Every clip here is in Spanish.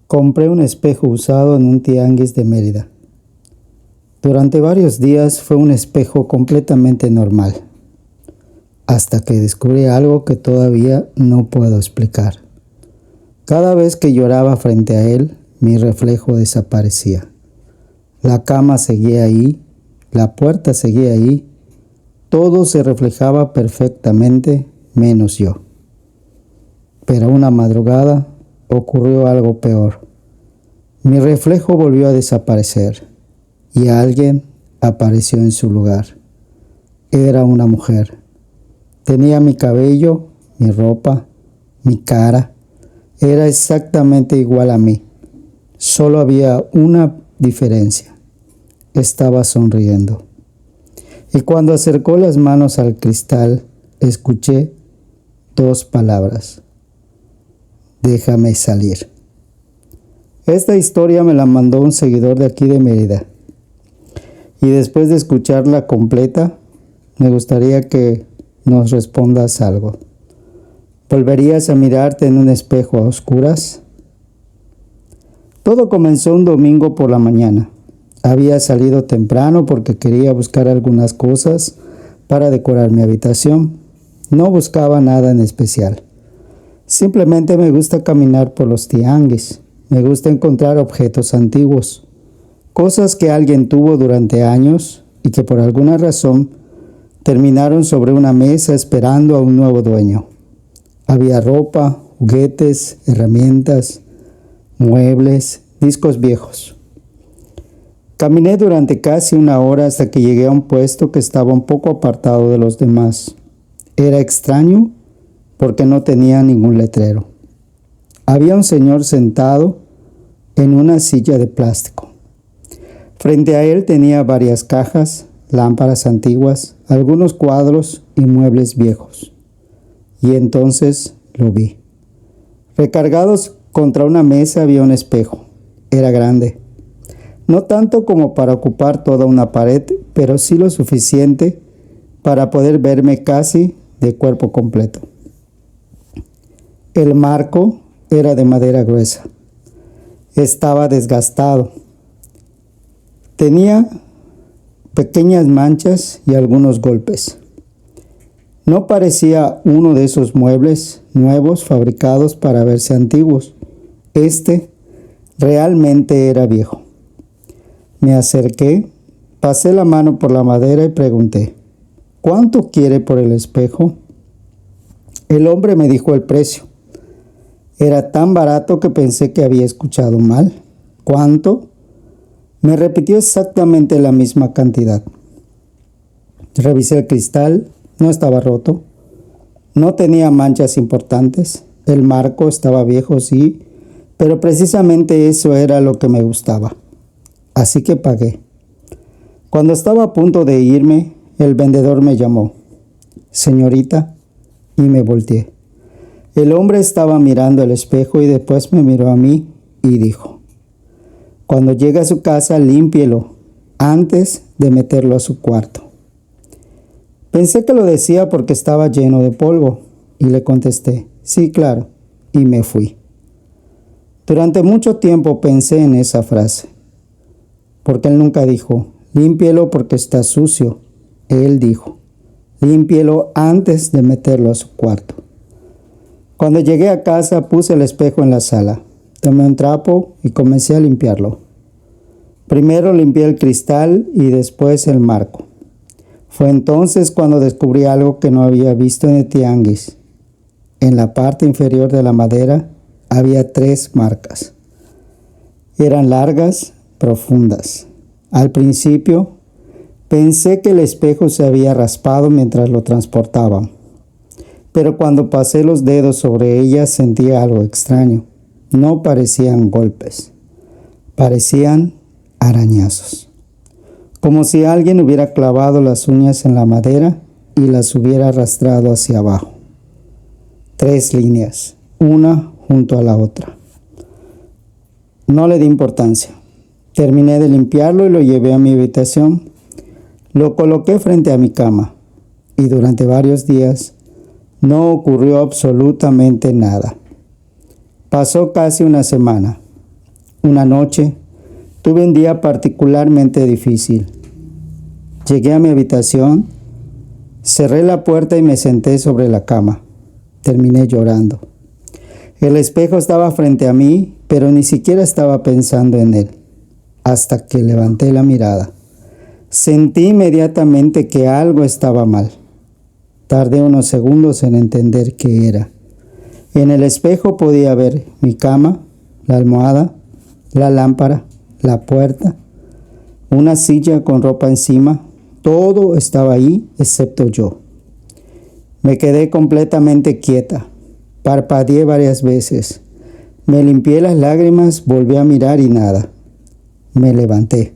Compré un espejo usado en un tianguis de Mérida. Durante varios días fue un espejo completamente normal, hasta que descubrí algo que todavía no puedo explicar. Cada vez que lloraba frente a él, mi reflejo desaparecía. La cama seguía ahí, la puerta seguía ahí, todo se reflejaba perfectamente, menos yo. Pero una madrugada ocurrió algo peor. Mi reflejo volvió a desaparecer y alguien apareció en su lugar. Era una mujer. Tenía mi cabello, mi ropa, mi cara. Era exactamente igual a mí. Solo había una diferencia. Estaba sonriendo. Y cuando acercó las manos al cristal, escuché dos palabras: déjame salir. Esta historia me la mandó un seguidor de aquí de Mérida. Y después de escucharla completa, me gustaría que nos respondas algo. ¿Volverías a mirarte en un espejo a oscuras? Todo comenzó un domingo por la mañana. Había salido temprano porque quería buscar algunas cosas para decorar mi habitación. No buscaba nada en especial. Simplemente me gusta caminar por los tianguis. Me gusta encontrar objetos antiguos, cosas que alguien tuvo durante años y que por alguna razón terminaron sobre una mesa esperando a un nuevo dueño. Había ropa, juguetes, herramientas, muebles, discos viejos. Caminé durante casi una hora hasta que llegué a un puesto que estaba un poco apartado de los demás. Era extraño porque no tenía ningún letrero. Había un señor sentado en una silla de plástico. Frente a él tenía varias cajas, lámparas antiguas, algunos cuadros y muebles viejos. Y entonces lo vi. Recargados contra una mesa había un espejo. Era grande. No tanto como para ocupar toda una pared, pero sí lo suficiente para poder verme casi de cuerpo completo. El marco era de madera gruesa. Estaba desgastado. Tenía pequeñas manchas y algunos golpes. No parecía uno de esos muebles nuevos fabricados para verse antiguos. Este realmente era viejo. Me acerqué, pasé la mano por la madera y pregunté: ¿cuánto quiere por el espejo? El hombre me dijo el precio. Era tan barato que pensé que había escuchado mal. ¿Cuánto? Me repitió exactamente la misma cantidad. Revisé el cristal, no estaba roto, no tenía manchas importantes, el marco estaba viejo, sí, pero precisamente eso era lo que me gustaba. Así que pagué. Cuando estaba a punto de irme, el vendedor me llamó: señorita, y me volteé. El hombre estaba mirando el espejo y después me miró a mí y dijo: cuando llegue a su casa, límpielo antes de meterlo a su cuarto. Pensé que lo decía porque estaba lleno de polvo y le contesté: sí, claro, y me fui. Durante mucho tiempo pensé en esa frase, porque él nunca dijo: límpielo porque está sucio. Él dijo: límpielo antes de meterlo a su cuarto. Cuando llegué a casa, puse el espejo en la sala. Tomé un trapo y comencé a limpiarlo. Primero limpié el cristal y después el marco. Fue entonces cuando descubrí algo que no había visto en el tianguis. En la parte inferior de la madera había 3 marcas. Eran largas, profundas. Al principio pensé que el espejo se había raspado mientras lo transportaban, pero cuando pasé los dedos sobre ellas sentí algo extraño. No parecían golpes, parecían arañazos, como si alguien hubiera clavado las uñas en la madera y las hubiera arrastrado hacia abajo. 3 líneas, una junto a la otra. No le di importancia. Terminé de limpiarlo y lo llevé a mi habitación. Lo coloqué frente a mi cama y durante varios días no ocurrió absolutamente nada. Pasó casi una semana. Una noche, tuve un día particularmente difícil. Llegué a mi habitación, cerré la puerta y me senté sobre la cama. Terminé llorando. El espejo estaba frente a mí, pero ni siquiera estaba pensando en él, hasta que levanté la mirada. Sentí inmediatamente que algo estaba mal. Tardé unos segundos en entender qué era. En el espejo podía ver mi cama, la almohada, la lámpara, la puerta, una silla con ropa encima. Todo estaba ahí excepto yo. Me quedé completamente quieta. Parpadeé varias veces. Me limpié las lágrimas, volví a mirar y nada. Me levanté.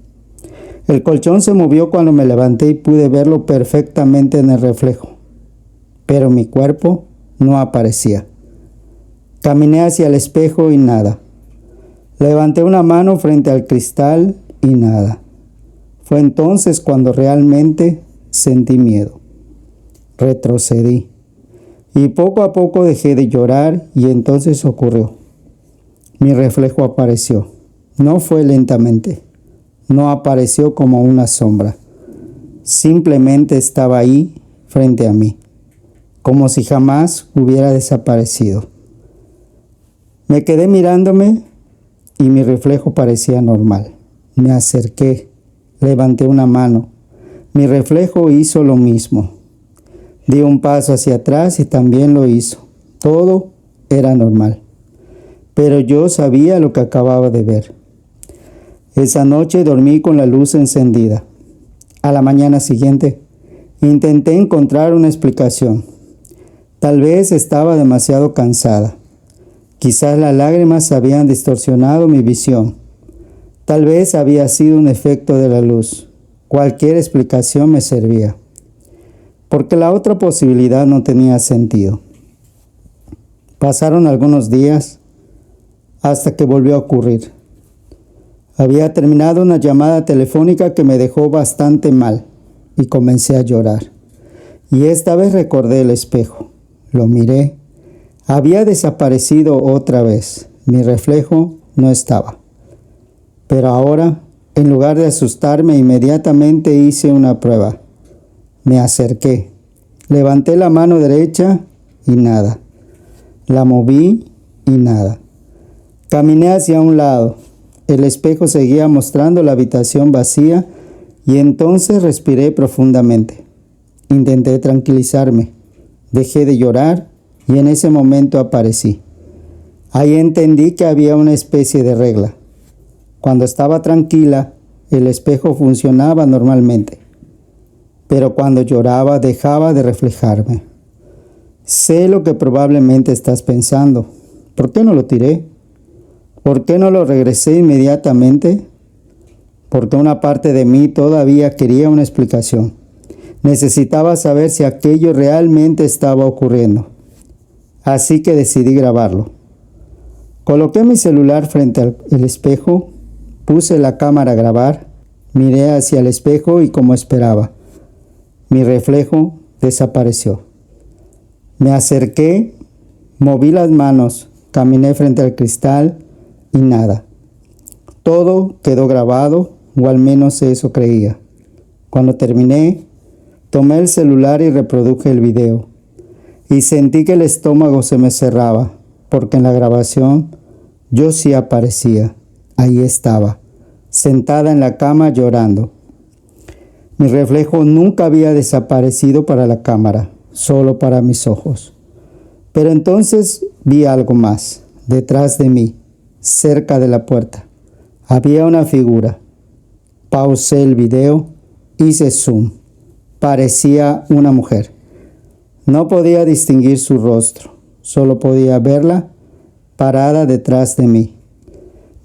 El colchón se movió cuando me levanté y pude verlo perfectamente en el reflejo. Pero mi cuerpo no aparecía. Caminé hacia el espejo y nada. Levanté una mano frente al cristal y nada. Fue entonces cuando realmente sentí miedo. Retrocedí. Y poco a poco dejé de llorar y entonces ocurrió. Mi reflejo apareció. No fue lentamente. No apareció como una sombra. Simplemente estaba ahí frente a mí, como si jamás hubiera desaparecido. Me quedé mirándome y mi reflejo parecía normal. Me acerqué, levanté una mano. Mi reflejo hizo lo mismo. Di un paso hacia atrás y también lo hizo. Todo era normal. Pero yo sabía lo que acababa de ver. Esa noche dormí con la luz encendida. A la mañana siguiente, intenté encontrar una explicación. Tal vez estaba demasiado cansada. Quizás las lágrimas habían distorsionado mi visión. Tal vez había sido un efecto de la luz. Cualquier explicación me servía, porque la otra posibilidad no tenía sentido. Pasaron algunos días hasta que volvió a ocurrir. Había terminado una llamada telefónica que me dejó bastante mal y comencé a llorar. Y esta vez recordé el espejo. Lo miré. Había desaparecido otra vez. Mi reflejo no estaba. Pero ahora, en lugar de asustarme, inmediatamente hice una prueba. Me acerqué. Levanté la mano derecha y nada. La moví y nada. Caminé hacia un lado. El espejo seguía mostrando la habitación vacía y entonces respiré profundamente. Intenté tranquilizarme. Dejé de llorar y en ese momento aparecí. Ahí entendí que había una especie de regla. Cuando estaba tranquila, el espejo funcionaba normalmente. Pero cuando lloraba, dejaba de reflejarme. Sé lo que probablemente estás pensando. ¿Por qué no lo tiré? ¿Por qué no lo regresé inmediatamente? Porque una parte de mí todavía quería una explicación. Necesitaba saber si aquello realmente estaba ocurriendo. Así que decidí grabarlo. Coloqué mi celular frente al espejo, puse la cámara a grabar, miré hacia el espejo y como esperaba, mi reflejo desapareció. Me acerqué, moví las manos, caminé frente al cristal y nada. Todo quedó grabado, o al menos eso creía. Cuando terminé, tomé el celular y reproduje el video. Y sentí que el estómago se me cerraba, porque en la grabación yo sí aparecía. Ahí estaba, sentada en la cama llorando. Mi reflejo nunca había desaparecido para la cámara, solo para mis ojos. Pero entonces vi algo más, detrás de mí, cerca de la puerta. Había una figura. Pausé el video, hice zoom. Parecía una mujer. No podía distinguir su rostro, solo podía verla parada detrás de mí,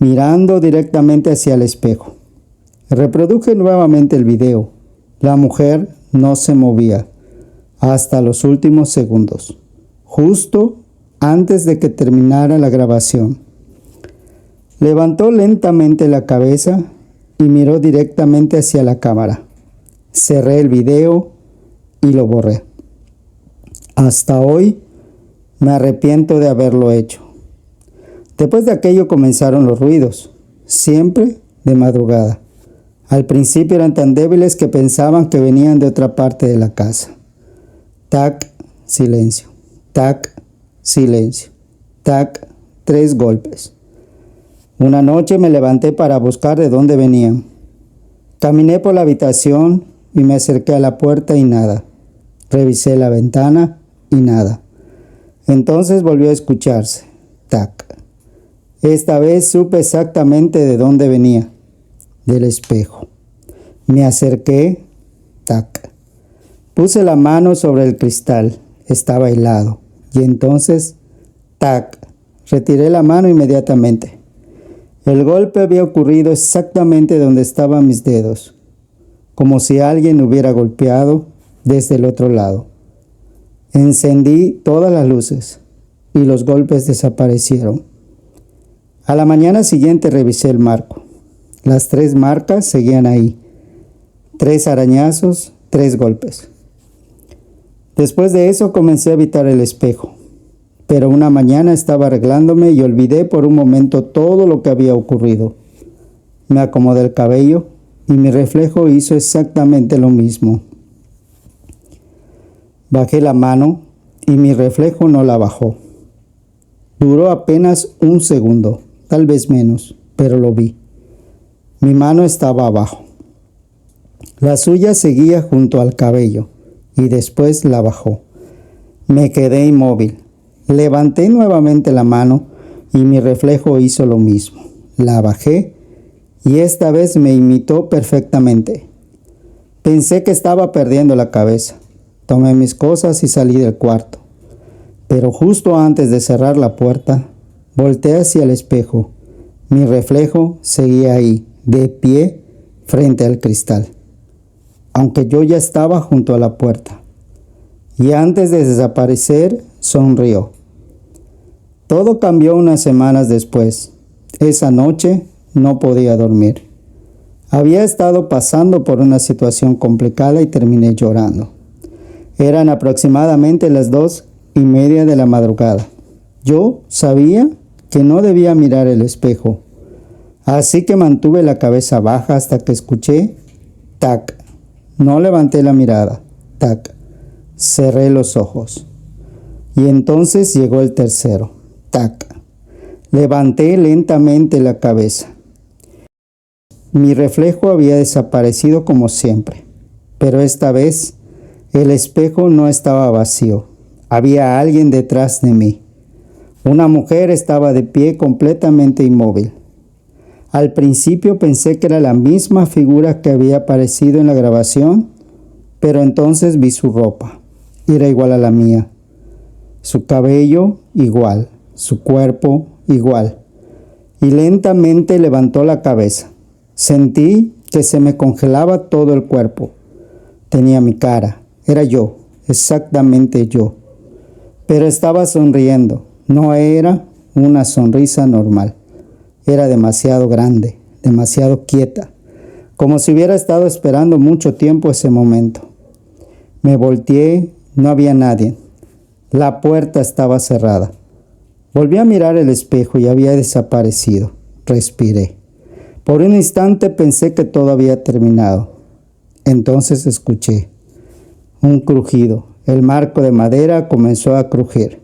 mirando directamente hacia el espejo. Reproduje nuevamente el video. La mujer no se movía hasta los últimos segundos, justo antes de que terminara la grabación. Levantó lentamente la cabeza y miró directamente hacia la cámara. Cerré el video y lo borré. Hasta hoy me arrepiento de haberlo hecho. Después de aquello comenzaron los ruidos. siempre de madrugada. Al principio eran tan débiles que pensaban que venían de otra parte de la casa. Tac, silencio. Tac, silencio. Tac, 3 golpes. Una noche me levanté para buscar de dónde venían. Caminé por la habitación y me acerqué a la puerta y nada. Revisé la ventana y nada. Entonces volvió a escucharse. Tac. Esta vez supe exactamente de dónde venía. Del espejo. Me acerqué. Tac. Puse la mano sobre el cristal. Estaba helado. Y entonces, tac. Retiré la mano inmediatamente. El golpe había ocurrido exactamente donde estaban mis dedos, como si alguien hubiera golpeado desde el otro lado. Encendí todas las luces y los golpes desaparecieron. A la mañana siguiente revisé el marco. Las 3 marcas seguían ahí. 3 arañazos, 3 golpes. Después de eso comencé a evitar el espejo. Pero una mañana estaba arreglándome y olvidé por un momento todo lo que había ocurrido. Me acomodé el cabello y mi reflejo hizo exactamente lo mismo. Bajé la mano y mi reflejo no la bajó. Duró apenas un segundo, tal vez menos, pero lo vi. Mi mano estaba abajo. La suya seguía junto al cabello y después la bajó. Me quedé inmóvil. Levanté nuevamente la mano y mi reflejo hizo lo mismo. La bajé y esta vez me imitó perfectamente. Pensé que estaba perdiendo la cabeza. Tomé mis cosas y salí del cuarto. Pero justo antes de cerrar la puerta, volteé hacia el espejo. Mi reflejo seguía ahí, de pie, frente al cristal. Aunque yo ya estaba junto a la puerta. Y antes de desaparecer, sonrió. Todo cambió unas semanas después. Esa noche no podía dormir. Había estado pasando por una situación complicada y terminé llorando. Eran aproximadamente las 2:30 de la madrugada. Yo sabía que no debía mirar el espejo. Así que mantuve la cabeza baja hasta que escuché tac. No levanté la mirada. Tac. Cerré los ojos. Y entonces llegó el tercero. Tac. Levanté lentamente la cabeza. Mi reflejo había desaparecido como siempre, pero esta vez el espejo no estaba vacío. Había alguien detrás de mí. Una mujer estaba de pie completamente inmóvil. Al principio pensé que era la misma figura que había aparecido en la grabación, pero entonces vi su ropa. Era igual a la mía. Su cabello igual, su cuerpo igual. Y lentamente levantó la cabeza. Sentí que se me congelaba todo el cuerpo. Tenía mi cara. Era yo, exactamente yo. Pero estaba sonriendo. No era una sonrisa normal. Era demasiado grande, demasiado quieta, como si hubiera estado esperando mucho tiempo ese momento. Me volteé, no había nadie. La puerta estaba cerrada. Volví a mirar el espejo y había desaparecido. Respiré. Por un instante pensé que todo había terminado. Entonces escuché un crujido. El marco de madera comenzó a crujir.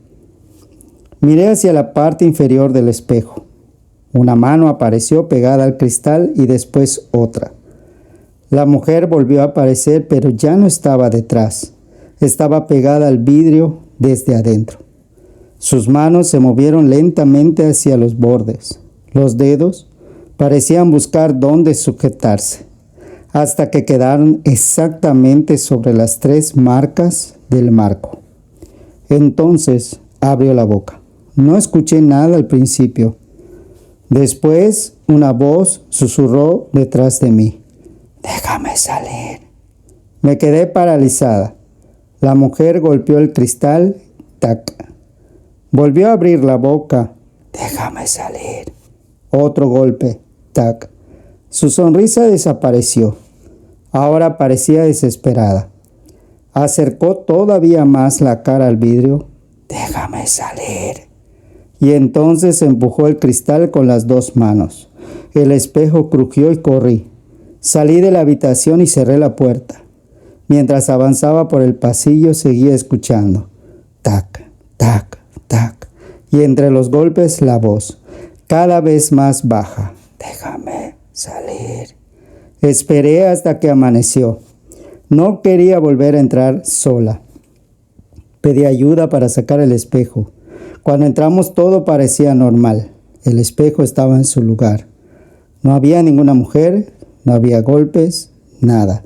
Miré hacia la parte inferior del espejo. Una mano apareció pegada al cristal y después otra. La mujer volvió a aparecer, pero ya no estaba detrás. Estaba pegada al vidrio desde adentro. Sus manos se movieron lentamente hacia los bordes. Los dedos parecían buscar dónde sujetarse, hasta que quedaron exactamente sobre las 3 marcas del marco. Entonces abrió la boca. No escuché nada al principio. Después una voz susurró detrás de mí. «Déjame salir». Me quedé paralizada. La mujer golpeó el cristal. Tac. Volvió a abrir la boca. «Déjame salir». Otro golpe. Tac. Su sonrisa desapareció. Ahora parecía desesperada. Acercó todavía más la cara al vidrio. «Déjame salir». y entonces empujó el cristal con las dos manos. El espejo crujió y corrí. Salí de la habitación y cerré la puerta. Mientras avanzaba por el pasillo seguía escuchando. Tac, tac, tac. Y entre los golpes la voz, cada vez más baja. Déjame salir. Esperé hasta que amaneció. No quería volver a entrar sola. Pedí ayuda para sacar el espejo. Cuando entramos todo parecía normal. El espejo estaba en su lugar. No había ninguna mujer, no había golpes, nada.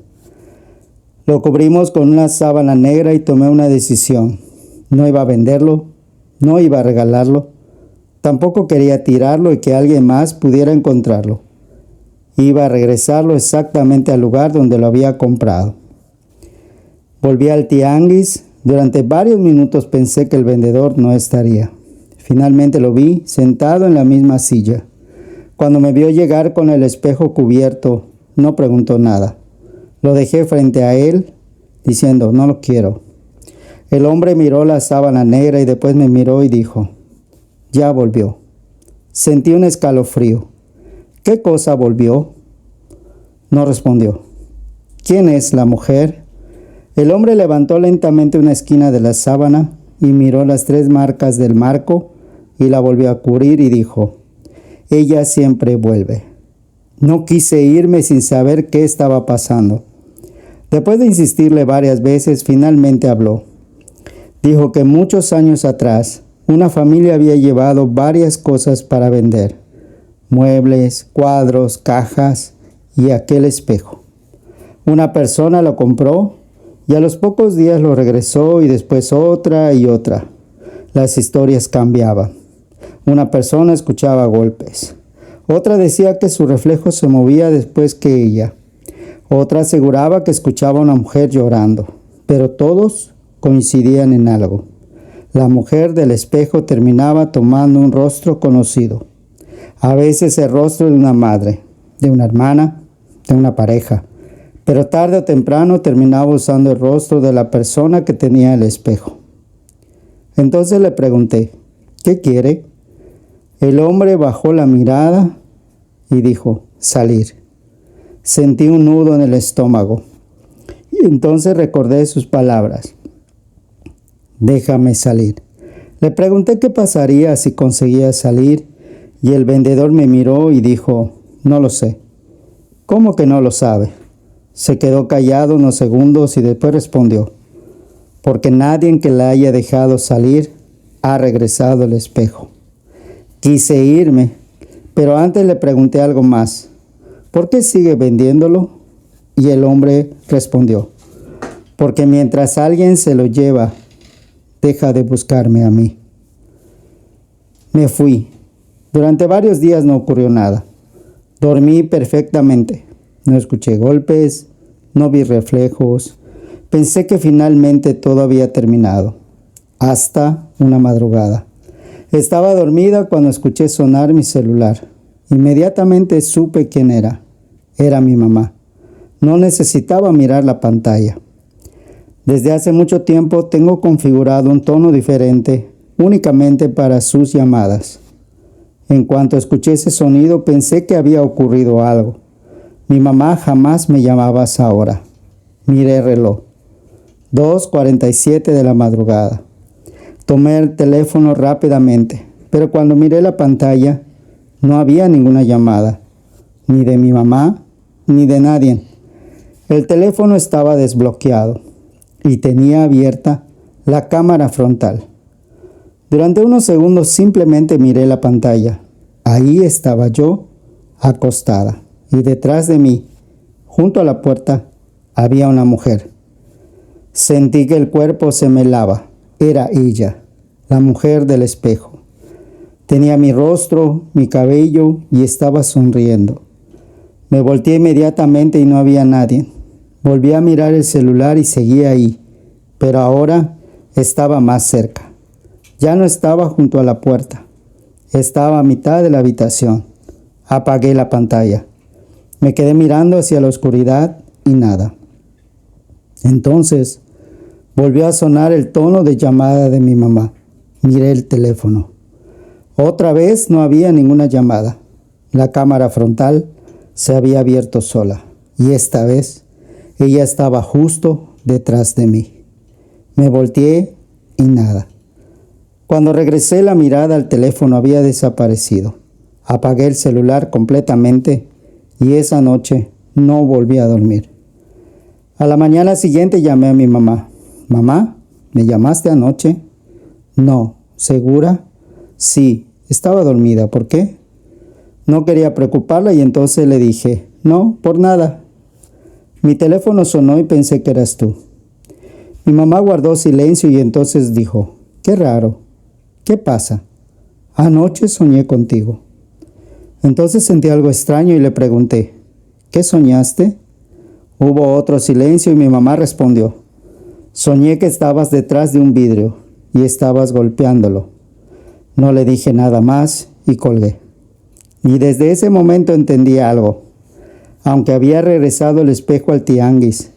Lo cubrimos con una sábana negra y tomé una decisión. No iba a venderlo, no iba a regalarlo. Tampoco quería tirarlo y que alguien más pudiera encontrarlo. Iba a regresarlo exactamente al lugar donde lo había comprado. Volví al tianguis. Durante varios minutos pensé que el vendedor no estaría. Finalmente lo vi sentado en la misma silla. Cuando me vio llegar con el espejo cubierto, no preguntó nada. Lo dejé frente a él, diciendo, no lo quiero. El hombre miró la sábana negra y después me miró y dijo, ya volvió. Sentí un escalofrío. ¿Qué cosa volvió? No respondió. ¿Quién es la mujer? El hombre levantó lentamente una esquina de la sábana y miró las 3 marcas del marco y la volvió a cubrir y dijo, ella siempre vuelve. No quise irme sin saber qué estaba pasando. Después de insistirle varias veces, finalmente habló. Dijo que muchos años atrás, una familia había llevado varias cosas para vender. Muebles, cuadros, cajas y aquel espejo. Una persona lo compró y a los pocos días lo regresó y después otra y otra. Las historias cambiaban. Una persona escuchaba golpes. Otra decía que su reflejo se movía después que ella. Otra aseguraba que escuchaba a una mujer llorando. Pero todos coincidían en algo. La mujer del espejo terminaba tomando un rostro conocido. A veces el rostro de una madre, de una hermana, de una pareja. Pero tarde o temprano terminaba usando el rostro de la persona que tenía el espejo. Entonces le pregunté, ¿qué quiere? El hombre bajó la mirada y dijo, salir. Sentí un nudo en el estómago. Y entonces recordé sus palabras. Déjame salir. Le pregunté qué pasaría si conseguía salir y el vendedor me miró y dijo, no lo sé. ¿Cómo que no lo sabe? Se quedó callado unos segundos y después respondió, porque nadie que la haya dejado salir ha regresado al espejo. Quise irme, pero antes le pregunté algo más. ¿Por qué sigue vendiéndolo? Y el hombre respondió, porque mientras alguien se lo lleva, deja de buscarme a mí. Me fui. Durante varios días no ocurrió nada. Dormí perfectamente. No escuché golpes, no vi reflejos. Pensé que finalmente todo había terminado. Hasta una madrugada. Estaba dormida cuando escuché sonar mi celular. Inmediatamente supe quién era. Era mi mamá. No necesitaba mirar la pantalla. Desde hace mucho tiempo tengo configurado un tono diferente únicamente para sus llamadas. En cuanto escuché ese sonido pensé que había ocurrido algo. Mi mamá jamás me llamaba a esa hora. Miré el reloj. 2:47 de la madrugada. Tomé el teléfono rápidamente, pero cuando miré la pantalla no había ninguna llamada, ni de mi mamá, ni de nadie. El teléfono estaba desbloqueado y tenía abierta la cámara frontal. Durante unos segundos simplemente miré la pantalla. Ahí estaba yo, acostada, y detrás de mí, junto a la puerta, había una mujer. Sentí que el cuerpo se me helaba. Era ella, la mujer del espejo. Tenía mi rostro, mi cabello y estaba sonriendo. Me volteé inmediatamente y no había nadie. Volví a mirar el celular y seguía ahí, pero ahora estaba más cerca. Ya no estaba junto a la puerta. Estaba a mitad de la habitación. Apagué la pantalla. Me quedé mirando hacia la oscuridad y nada. Entonces volvió a sonar el tono de llamada de mi mamá. Miré el teléfono. Otra vez no había ninguna llamada. La cámara frontal se había abierto sola y esta vez ella estaba justo detrás de mí. Me volteé y nada. Cuando regresé, la mirada al teléfono había desaparecido. Apagué el celular completamente y esa noche no volví a dormir. A la mañana siguiente llamé a mi mamá. «Mamá, ¿me llamaste anoche?» «No». «¿Segura?» «Sí, estaba dormida. ¿Por qué?» No quería preocuparla y entonces le dije: «No, por nada». Mi teléfono sonó y pensé que eras tú. Mi mamá guardó silencio y entonces dijo: «Qué raro. ¿Qué pasa?» «Anoche soñé contigo». Entonces sentí algo extraño y le pregunté: «¿Qué soñaste?» Hubo otro silencio y mi mamá respondió: «Soñé que estabas detrás de un vidrio y estabas golpeándolo». No le dije nada más y colgué. Y desde ese momento entendí algo. Aunque había regresado el espejo al tianguis,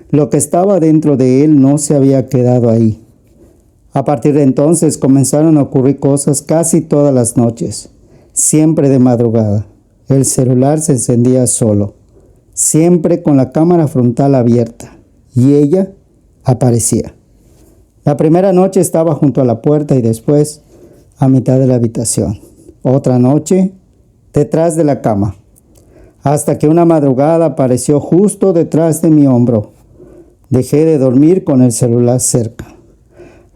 lo que estaba dentro de él no se había quedado ahí. A partir de entonces comenzaron a ocurrir cosas casi todas las noches, siempre de madrugada. El celular se encendía solo, siempre con la cámara frontal abierta, y ella aparecía. La primera noche estaba junto a la puerta y después a mitad de la habitación. Otra noche detrás de la cama, hasta que una madrugada apareció justo detrás de mi hombro. Dejé de dormir con el celular cerca.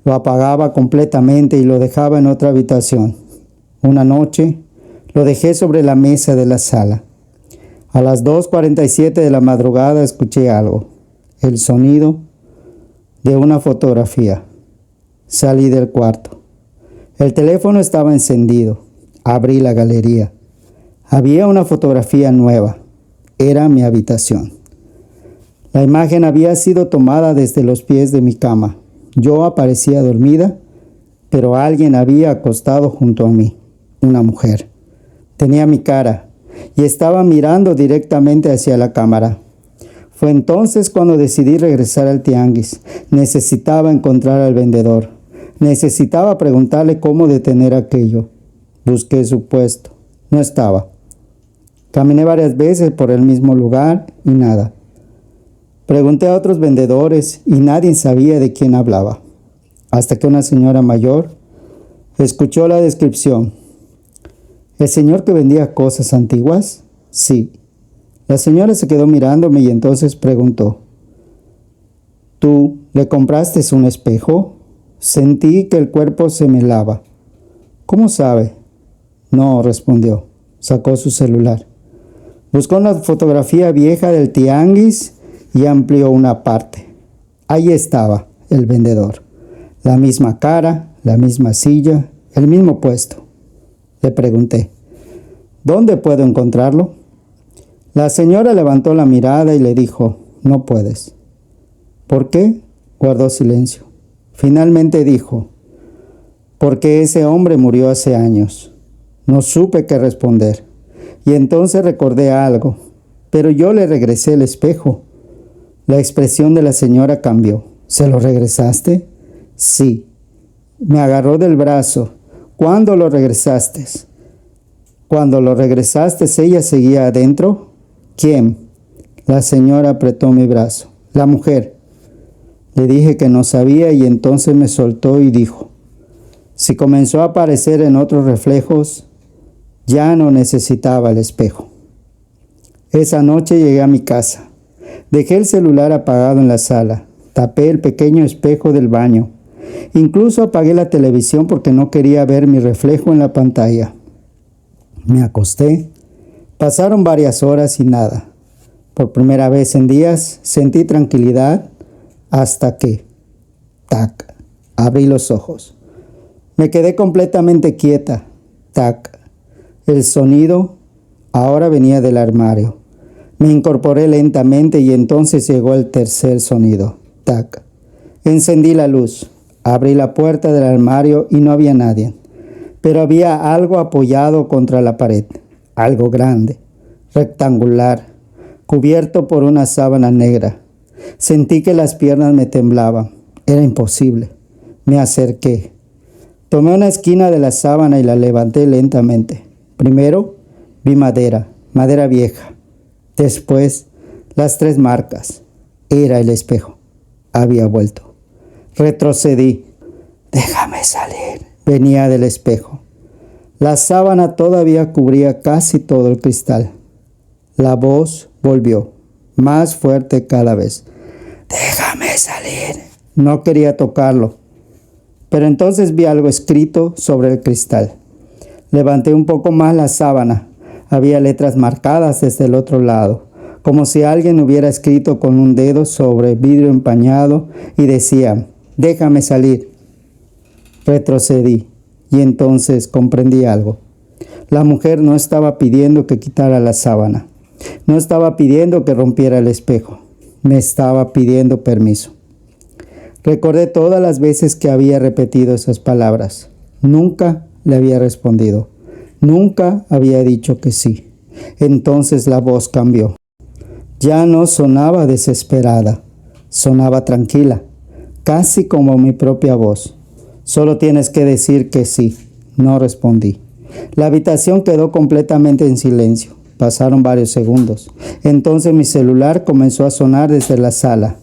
Lo apagaba completamente y lo dejaba en otra habitación. Una noche lo dejé sobre la mesa de la sala. A las 2:47 de la madrugada escuché algo, el sonido de una fotografía. Salí del cuarto. El teléfono estaba encendido. Abrí la galería. Había una fotografía nueva. Era mi habitación. La imagen había sido tomada desde los pies de mi cama. Yo aparecía dormida, pero alguien había acostado junto a mí. Una mujer. Tenía mi cara y estaba mirando directamente hacia la cámara. Fue entonces cuando decidí regresar al tianguis. Necesitaba encontrar al vendedor. Necesitaba preguntarle cómo detener aquello. Busqué su puesto. No estaba. Caminé varias veces por el mismo lugar y nada. Pregunté a otros vendedores y nadie sabía de quién hablaba. Hasta que una señora mayor escuchó la descripción. ¿El señor que vendía cosas antiguas? Sí. La señora se quedó mirándome y entonces preguntó: ¿Tú le compraste un espejo? Sentí que el cuerpo se me helaba. ¿Cómo sabe? No, respondió. Sacó su celular. Buscó una fotografía vieja del tianguis y amplió una parte. Ahí estaba el vendedor. La misma cara, la misma silla, el mismo puesto. Le pregunté: ¿dónde puedo encontrarlo? La señora levantó la mirada y le dijo: no puedes. ¿Por qué? Guardó silencio. Finalmente dijo: porque ese hombre murió hace años. No supe qué responder. Y entonces recordé algo, pero yo le regresé el espejo. La expresión de la señora cambió. ¿Se lo regresaste? Sí. Me agarró del brazo. ¿Cuándo lo regresaste? Cuando lo regresaste, ¿ella seguía adentro? ¿Quién? La señora apretó mi brazo. La mujer. Le dije que no sabía y entonces me soltó y dijo: si comenzó a aparecer en otros reflejos, ya no necesitaba el espejo. Esa noche llegué a mi casa. Dejé el celular apagado en la sala. Tapé el pequeño espejo del baño. Incluso apagué la televisión porque no quería ver mi reflejo en la pantalla. Me acosté. Pasaron varias horas y nada. Por primera vez en días sentí tranquilidad hasta que, tac, abrí los ojos. Me quedé completamente quieta. Tac. El sonido ahora venía del armario. Me incorporé lentamente y entonces llegó el tercer sonido. Tac. Encendí la luz. Abrí la puerta del armario y no había nadie. Pero había algo apoyado contra la pared. Algo grande, rectangular, cubierto por una sábana negra. Sentí que las piernas me temblaban. Era imposible. Me acerqué. Tomé una esquina de la sábana y la levanté lentamente. Primero vi madera vieja. Después las 3 marcas. Era el espejo. Había vuelto. Retrocedí. Déjame salir. Venía del espejo. La sábana todavía cubría casi todo el cristal. La voz volvió, más fuerte cada vez. Déjame salir. No quería tocarlo, pero entonces vi algo escrito sobre el cristal. Levanté un poco más la sábana. Había letras marcadas desde el otro lado, como si alguien hubiera escrito con un dedo sobre vidrio empañado y decía, déjame salir. Retrocedí y entonces comprendí algo. La mujer no estaba pidiendo que quitara la sábana. No estaba pidiendo que rompiera el espejo. Me estaba pidiendo permiso. Recordé todas las veces que había repetido esas palabras. Nunca le había respondido. Nunca había dicho que sí. Entonces la voz cambió. Ya no sonaba desesperada. Sonaba tranquila. Casi como mi propia voz. Solo tienes que decir que sí. No respondí. La habitación quedó completamente en silencio. Pasaron varios segundos. Entonces mi celular comenzó a sonar desde la sala.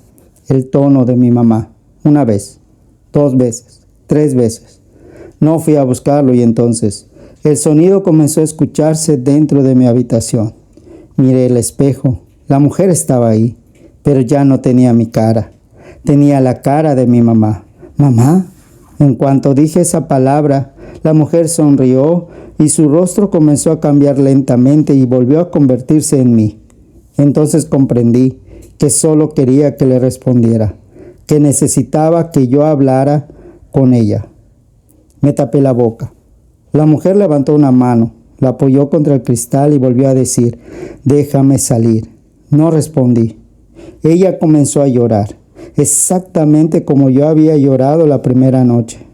El tono de mi mamá. 1 vez, 2 veces, 3 veces. No fui a buscarlo y entonces el sonido comenzó a escucharse dentro de mi habitación. Miré el espejo. La mujer estaba ahí, pero ya no tenía mi cara. Tenía la cara de mi mamá. ¿Mamá? En cuanto dije esa palabra, la mujer sonrió y su rostro comenzó a cambiar lentamente y volvió a convertirse en mí. Entonces comprendí que solo quería que le respondiera, que necesitaba que yo hablara con ella. Me tapé la boca. La mujer levantó una mano, la apoyó contra el cristal y volvió a decir, déjame salir. No respondí. Ella comenzó a llorar, exactamente como yo había llorado la primera noche.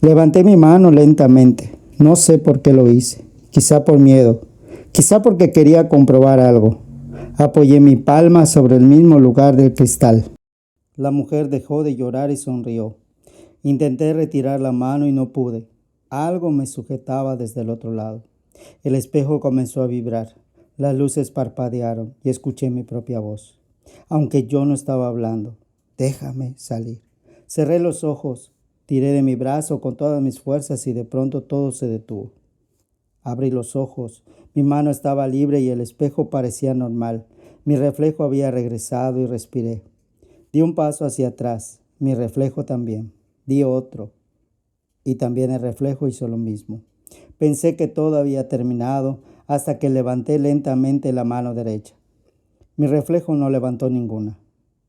Levanté mi mano lentamente. No sé por qué lo hice. Quizá por miedo. Quizá porque quería comprobar algo. Apoyé mi palma sobre el mismo lugar del cristal. La mujer dejó de llorar y sonrió. Intenté retirar la mano y no pude. Algo me sujetaba desde el otro lado. El espejo comenzó a vibrar. Las luces parpadearon y escuché mi propia voz. Aunque yo no estaba hablando. Déjame salir. Cerré los ojos. Tiré de mi brazo con todas mis fuerzas y de pronto todo se detuvo. Abrí los ojos. Mi mano estaba libre y el espejo parecía normal. Mi reflejo había regresado y respiré. Di un paso hacia atrás. Mi reflejo también. Di otro. Y también el reflejo hizo lo mismo. Pensé que todo había terminado hasta que levanté lentamente la mano derecha. Mi reflejo no levantó ninguna.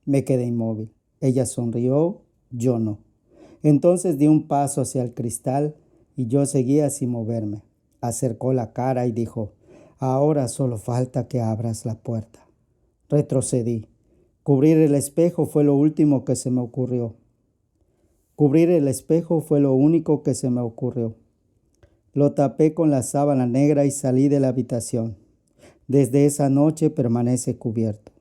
Me quedé inmóvil. Ella sonrió, yo no. Entonces di un paso hacia el cristal y yo seguía sin moverme. Acercó la cara y dijo, ahora solo falta que abras la puerta. Retrocedí. Cubrir el espejo fue lo último que se me ocurrió. Cubrir el espejo fue lo único que se me ocurrió. Lo tapé con la sábana negra y salí de la habitación. Desde esa noche permanece cubierto.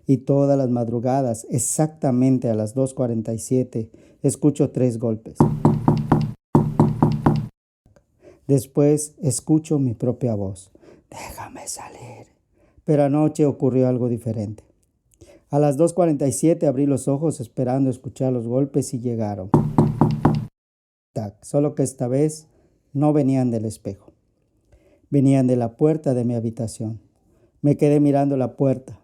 Y todas las madrugadas, exactamente a las 2:47, escucho 3 golpes. Después escucho mi propia voz. Déjame salir. Pero anoche ocurrió algo diferente. A las 2:47 abrí los ojos esperando escuchar los golpes y llegaron. Solo que esta vez no venían del espejo. Venían de la puerta de mi habitación. Me quedé mirando la puerta.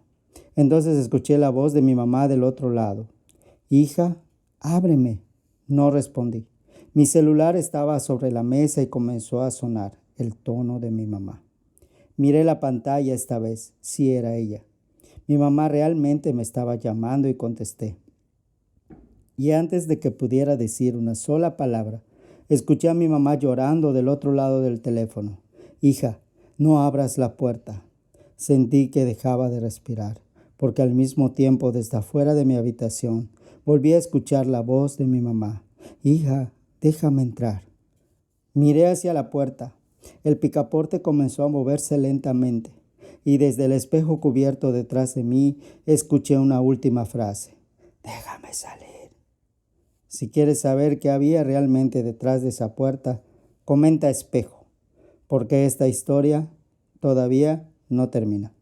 Entonces escuché la voz de mi mamá del otro lado. Hija, ábreme. No respondí. Mi celular estaba sobre la mesa y comenzó a sonar el tono de mi mamá. Miré la pantalla esta vez. Sí era ella. Mi mamá realmente me estaba llamando y contesté. Y antes de que pudiera decir una sola palabra, escuché a mi mamá llorando del otro lado del teléfono. Hija, no abras la puerta. Sentí que dejaba de respirar, porque al mismo tiempo desde afuera de mi habitación volví a escuchar la voz de mi mamá. Hija, déjame entrar. Miré hacia la puerta. El picaporte comenzó a moverse lentamente y desde el espejo cubierto detrás de mí escuché una última frase. Déjame salir. Si quieres saber qué había realmente detrás de esa puerta, comenta espejo, porque esta historia todavía no termina.